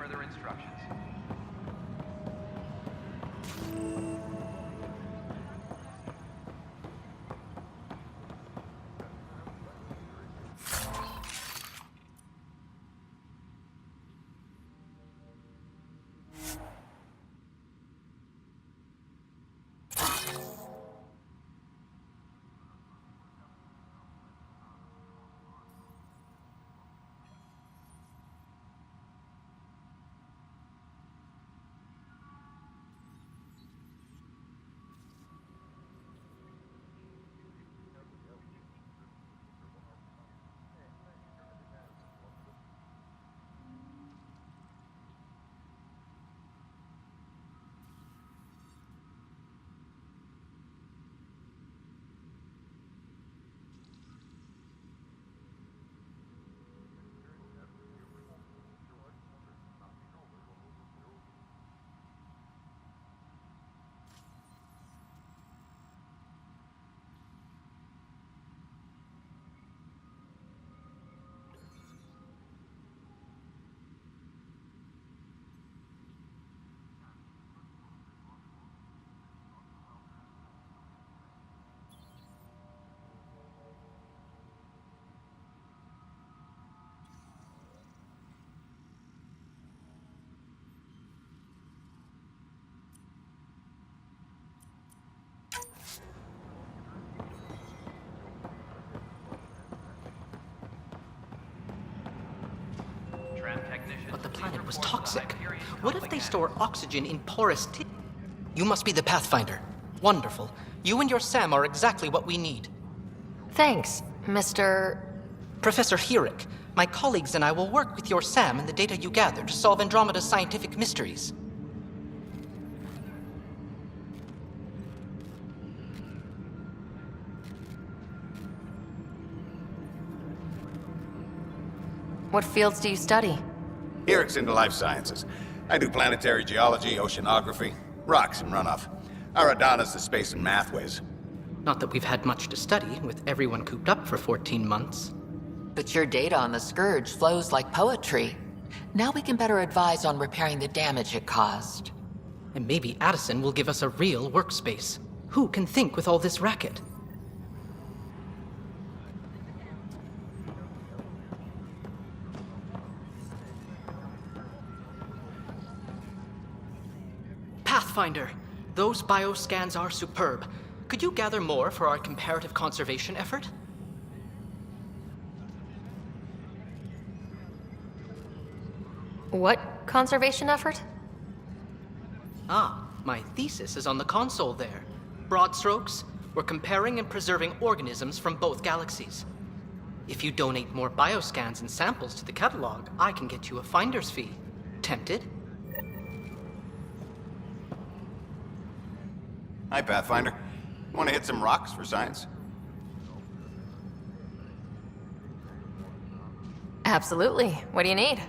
further instructions. But the planet was toxic. What if they store oxygen in porous You must be the Pathfinder. Wonderful. You and your Sam are exactly what we need. Thanks, Mr. Professor Herrick, my colleagues and I will work with your Sam and the data you gather to solve Andromeda's scientific mysteries. What fields do you study? Herrick's into life sciences. I do planetary geology, oceanography, rocks and runoff. Aradana's the space and math whiz. Not that we've had much to study, with everyone cooped up for 14 months. But your data on the Scourge flows like poetry. Now we can better advise on repairing the damage it caused. And maybe Addison will give us a real workspace. Who can think with all this racket? Pathfinder, those bioscans are superb. Could you gather more for our comparative conservation effort? What conservation effort? Ah, my thesis is on the console there. Broad strokes, we're comparing and preserving organisms from both galaxies. If you donate more bioscans and samples to the catalog, I can get you a finder's fee. Tempted? Hi, Pathfinder. Want to hit some rocks for science? Absolutely. What do you need?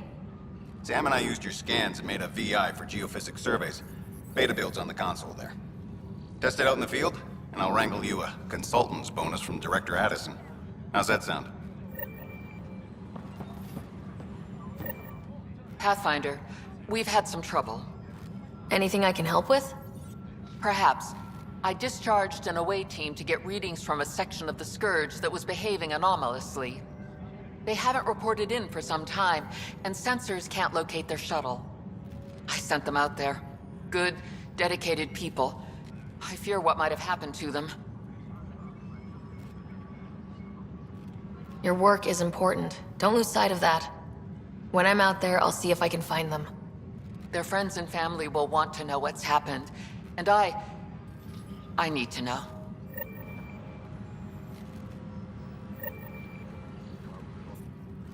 Sam and I used your scans and made a VI for geophysics surveys. Beta builds on the console there. Test it out in the field, and I'll wrangle you a consultant's bonus from Director Addison. How's that sound? Pathfinder, we've had some trouble. Anything I can help with? Perhaps. I discharged an away team to get readings from a section of the Scourge that was behaving anomalously. They haven't reported in for some time, and sensors can't locate their shuttle. I sent them out there. Good, dedicated people. I fear what might have happened to them. Your work is important. Don't lose sight of that. When I'm out there, I'll see if I can find them. Their friends and family will want to know what's happened, and I need to know.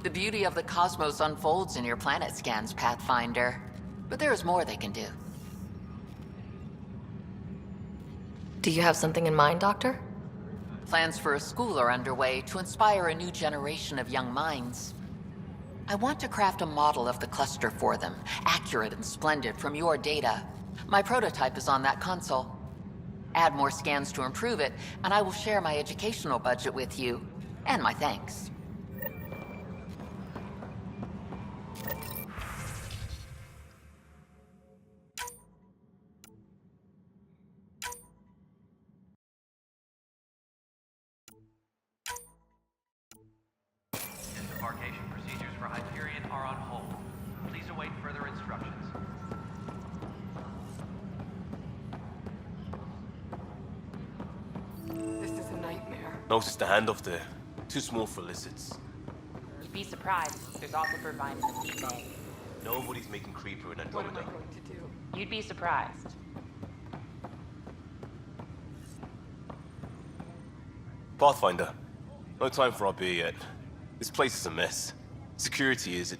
The beauty of the cosmos unfolds in your planet scans, Pathfinder. But there is more they can do. Do you have something in mind, Doctor? Plans for a school are underway to inspire a new generation of young minds. I want to craft a model of the cluster for them, accurate and splendid from your data. My prototype is on that console. Add more scans to improve it, and I will share my educational budget with you, and my thanks. Notice the handoff there. Too small for lizards. You'd be surprised. There's also for vitamin D. Nobody's making Creeper in Andromeda. to do? You'd be surprised. Pathfinder, no time for our beer yet. This place is a mess. Security is,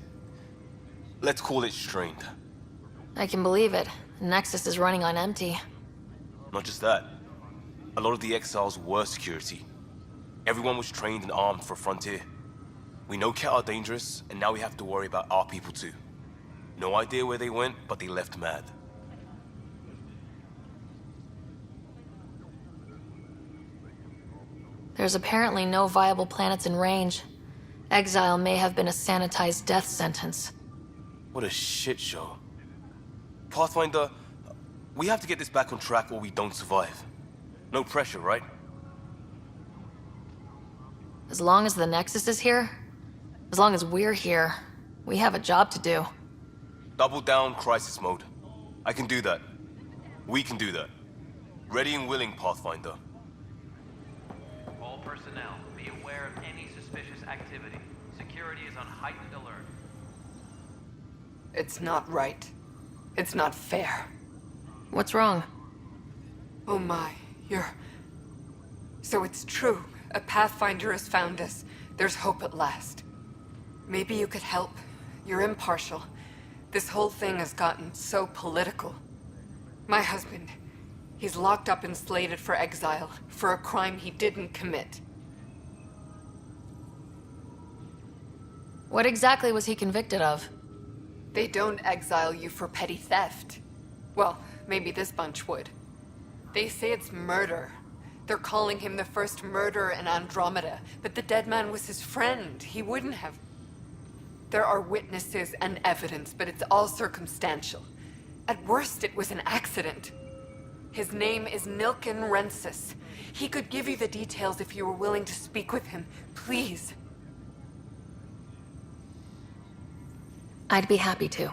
let's call it strained. I can believe it. Nexus is running on empty. Not just that. A lot of the exiles were security. Everyone was trained and armed for Frontier. We know Ket are dangerous, and now we have to worry about our people too. No idea where they went, but they left mad. There's apparently no viable planets in range. Exile may have been a sanitized death sentence. What a shit show. Pathfinder, we have to get this back on track or we don't survive. No pressure, right? As long as the Nexus is here, as long as we're here, we have a job to do. Double down crisis mode. I can do that. We can do that. Ready and willing, Pathfinder. All personnel, be aware of any suspicious activity. Security is on heightened alert. It's not right. It's not fair. What's wrong? Oh my, So it's true. A Pathfinder has found us. There's hope at last. Maybe you could help. You're impartial. This whole thing has gotten so political. My husband, he's locked up and slated for exile for a crime he didn't commit. What exactly was he convicted of? They don't exile you for petty theft. Well, maybe this bunch would. They say it's murder. They're calling him the first murderer in Andromeda, but the dead man was his friend. He wouldn't have. There are witnesses and evidence, but it's all circumstantial. At worst, it was an accident. His name is Nilken Rensis. He could give you the details if you were willing to speak with him. Please. I'd be happy to.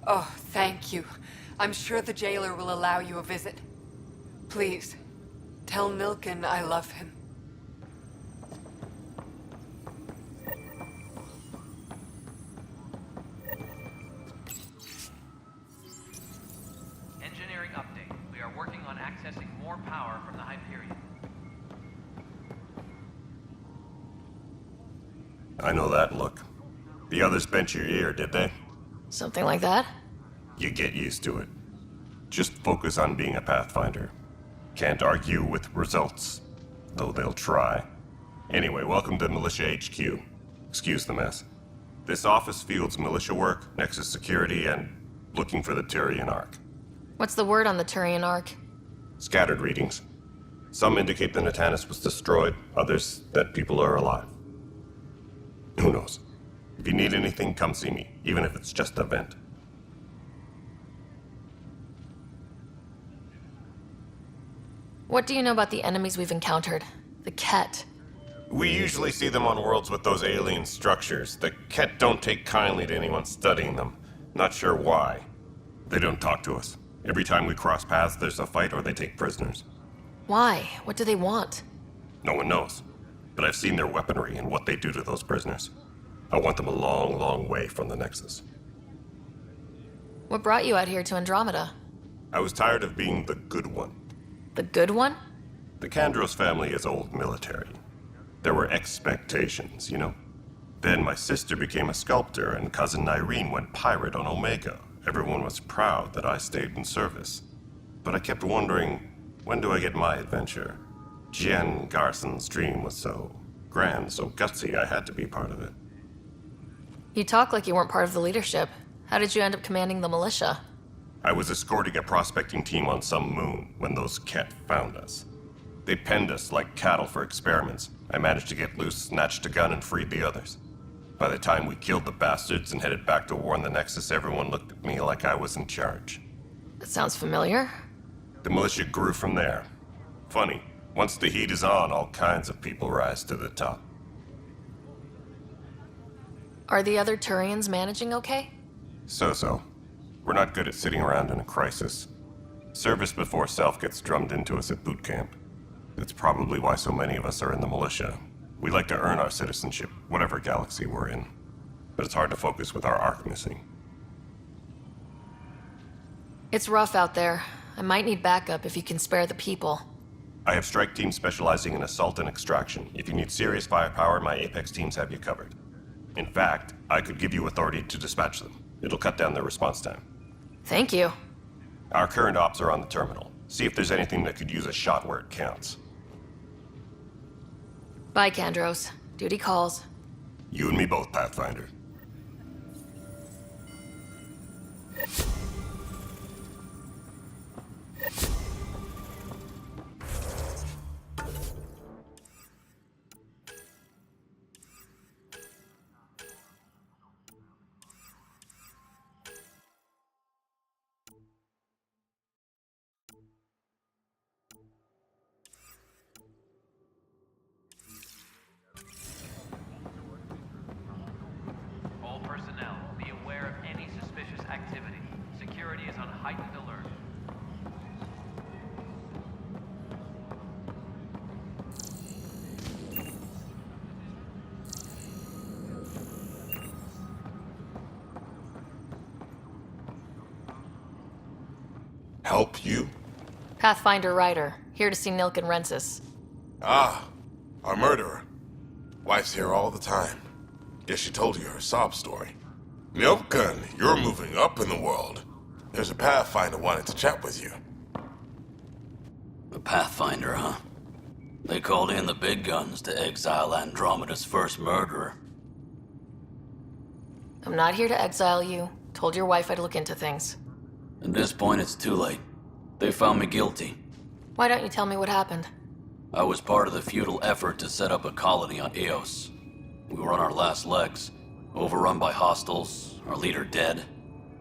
Oh, thank you. I'm sure the jailer will allow you a visit. Please, tell Nilken I love him. Engineering update. We are working on accessing more power from the Hyperion. I know that look. The others bent your ear, did they? Something like that? You get used to it. Just focus on being a Pathfinder. Can't argue with results, though they'll try. Anyway, welcome to Militia HQ. Excuse the mess. This office fields militia work, Nexus security, and looking for the Turian Ark. What's the word on the Turian Ark? Scattered readings. Some indicate the Natanus was destroyed, others that people are alive. Who knows? If you need anything, come see me, even if it's just a vent. What do you know about the enemies we've encountered? The Ket. We usually see them on worlds with those alien structures. The Ket don't take kindly to anyone studying them. Not sure why. They don't talk to us. Every time we cross paths, there's a fight or they take prisoners. Why? What do they want? No one knows. But I've seen their weaponry and what they do to those prisoners. I want them a long, long way from the Nexus. What brought you out here to Andromeda? I was tired of being the good one. The good one? The Kandros family is old military. There were expectations, you know? Then my sister became a sculptor and cousin Irene went pirate on Omega. Everyone was proud that I stayed in service. But I kept wondering, when do I get my adventure? Jen Garson's dream was so grand, so gutsy, I had to be part of it. You talk like you weren't part of the leadership. How did you end up commanding the militia? I was escorting a prospecting team on some moon when those Ket found us. They penned us like cattle for experiments. I managed to get loose, snatched a gun, and freed the others. By the time we killed the bastards and headed back to warn the Nexus, everyone looked at me like I was in charge. That sounds familiar. The militia grew from there. Funny, once the heat is on, all kinds of people rise to the top. Are the other Turians managing okay? So-so. We're not good at sitting around in a crisis. Service before self gets drummed into us at boot camp. That's probably why so many of us are in the militia. We like to earn our citizenship, whatever galaxy we're in. But it's hard to focus with our arc missing. It's rough out there. I might need backup if you can spare the people. I have strike teams specializing in assault and extraction. If you need serious firepower, my Apex teams have you covered. In fact, I could give you authority to dispatch them. It'll cut down their response time. Thank you. Our current ops are on the terminal. See if there's anything that could use a shot where it counts. Bye, Kandros. Duty calls. You and me both, Pathfinder. All personnel, be aware of any suspicious activity. Security is on heightened alert. Help you? Pathfinder Ryder, here to see Nilken Rensis. Ah, our murderer. Wife's here all the time. Guess she told you her sob story. Nilken, you're moving up in the world. There's a Pathfinder wanted to chat with you. The Pathfinder, huh? They called in the big guns to exile Andromeda's first murderer. I'm not here to exile you. Told your wife I'd look into things. At this point, it's too late. They found me guilty. Why don't you tell me what happened? I was part of the futile effort to set up a colony on Eos. We were on our last legs, overrun by hostiles, our leader dead.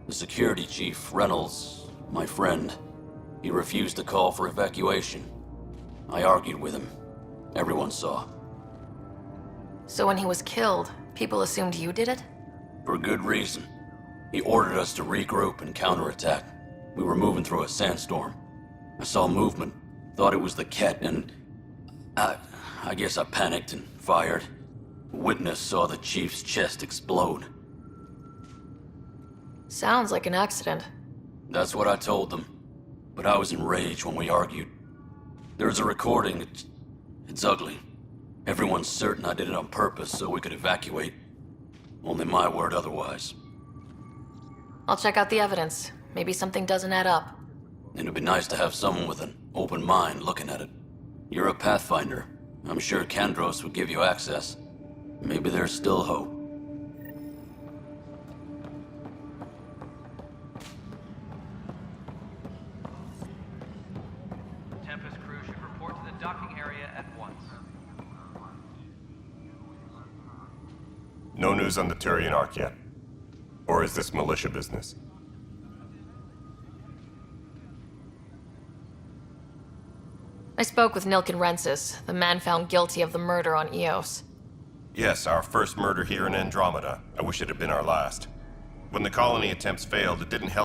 The security chief, Reynolds, my friend, he refused to call for evacuation. I argued with him. Everyone saw. So when he was killed, people assumed you did it? For good reason. He ordered us to regroup and counterattack. We were moving through a sandstorm. I saw movement, thought it was the Ket, and I guess I panicked and fired. A witness saw the chief's chest explode. Sounds like an accident. That's what I told them. But I was enraged when we argued. There's a recording. It's ugly. Everyone's certain I did it on purpose so we could evacuate. Only my word otherwise. I'll check out the evidence. Maybe something doesn't add up. It'd be nice to have someone with an open mind looking at it. You're a Pathfinder. I'm sure Kandros would give you access. Maybe there's still hope. Tempest crew should report to the docking area at once. No news on the Turian Arc yet? Or is this militia business? I spoke with Nilken Rensis, the man found guilty of the murder on Eos. Yes, our first murder here in Andromeda. I wish it had been our last. When the colony attempts failed, it didn't help